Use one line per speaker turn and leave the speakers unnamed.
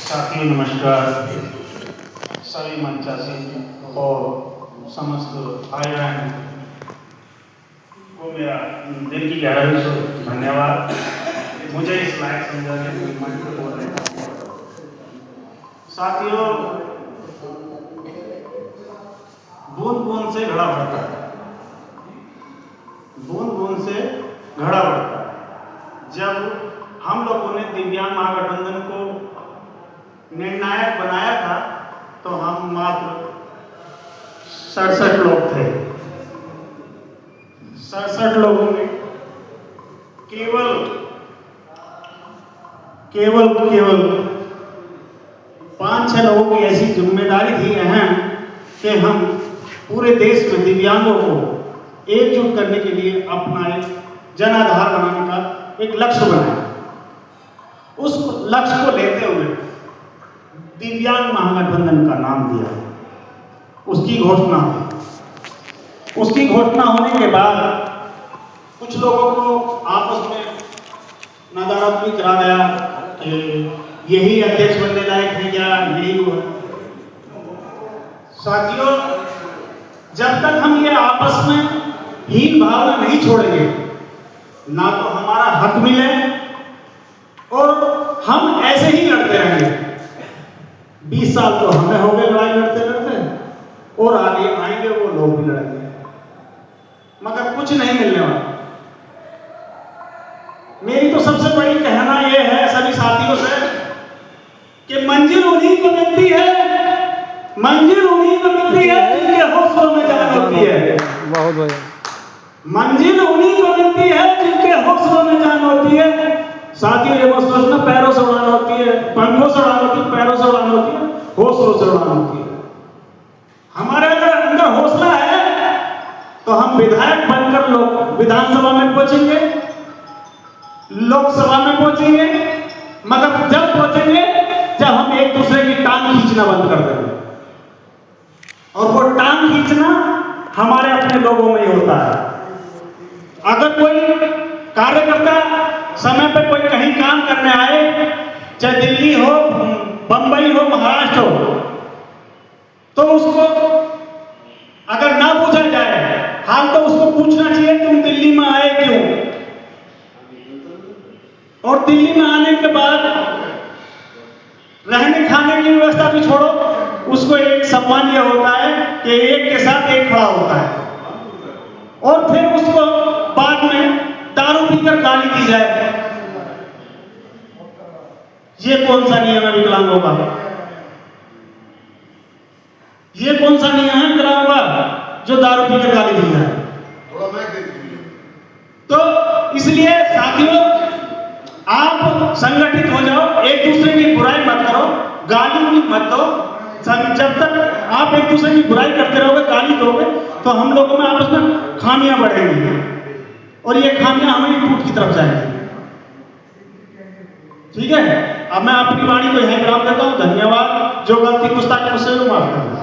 साथियों नमस्कार। सभी मंचासी और समस्त भाई बहन को मेरा दिल की गहराई से धन्यवाद। मुझे इस लायक समझा के मंच पर बोल रहे हैं। साथियों, बूंद बूंद से घड़ा भरता है, बूंद बूंद से घड़ा भरता है। जब हम लोगों ने दिव्यांग महागठबंधन को निर्णायक बनाया था तो हम मात्र 67 लोग थे। 67 लोगों में केवल 5-6 लोगों की ऐसी जिम्मेदारी थी अहम कि हम पूरे देश में दिव्यांगों को एकजुट करने के लिए अपना एक जन आधार बनाने का एक लक्ष्य बनाया। उस लक्ष्य को लेते हुए दिव्यांग महागठबंधन का नाम दिया। उसकी घोषणा हुई। उसकी घोषणा होने के बाद कुछ लोगों को आपस में नदारद भी करा गया कि यही अध्यक्ष बनने लायक है क्या, यही वो है। साथियों, जब तक हम ये आपस में हीन भावना नहीं छोड़ेंगे, ना तो हमारा हक मिले और हम ऐसे ही लड़ते रहेंगे। 20 साल तो हमें हो गए लड़ाई लड़ते लड़ते, और आगे आएंगे वो लोग भी लड़ेंगे, मगर कुछ नहीं मिलने वाला। मेरी तो सबसे बड़ी कहना यह है सभी साथियों से कि मंजिल उन्हीं को मिलती है, मंजिल उन्हीं को मिलती है जिनके हौसलों में जान होती है।
बहुत बढ़िया।
मंजिल उन्हीं को मिलती है जिनके हौसलों में जान होती है। साथियों, ये मत सोचना पैरों से उड़ान होती है, पंखों से उड़ान होती है, पैरों से उड़ान होती है, हौसलों से उड़ान होती है। हमारे अगर अंदर हौसला है तो हम विधायक बनकर लोग विधानसभा में पहुंचेंगे, लोकसभा में पहुंचेंगे, मगर जब पहुंचेंगे जब हम एक दूसरे की टांग खींचना बंद कर देंगे। और वो टांग खींचना हमारे अपने लोगों में ही होता है। अगर कोई कार्यकर्ता समय पे कोई कहीं काम करने आए, चाहे दिल्ली हो, बंबई हो, महाराष्ट्र हो, तो उसको अगर ना पूछा जाए हाल तो उसको पूछना चाहिए तुम दिल्ली में आए क्यों। और दिल्ली में आने के बाद रहने खाने की व्यवस्था भी छोड़ो, उसको एक सम्मान यह होता है कि एक के साथ एक खड़ा होता है। और फिर उसको बाद में दारू पीकर गाली दी जाए, ये कौन सा नियम है विकलांगों का? ये कौन सा नियम है विकलांगों का जो दारू पीकर गाली दी जाए? तो इसलिए साथियों, आप संगठित हो जाओ, एक दूसरे की बुराई मत करो, गाली भी मत दो। जब तक आप एक दूसरे की बुराई करते रहोगे, गाली दोगे, तो हम लोगों में आपस में खामियां बढ़ेंगी और ये खामियां हमें टूट की तरफ जाएंगी। ठीक है, अब मैं अपनी वाणी को यहीं विराम देता हूं। धन्यवाद। जो गलती कुछ था मुझसे माफ कर दो।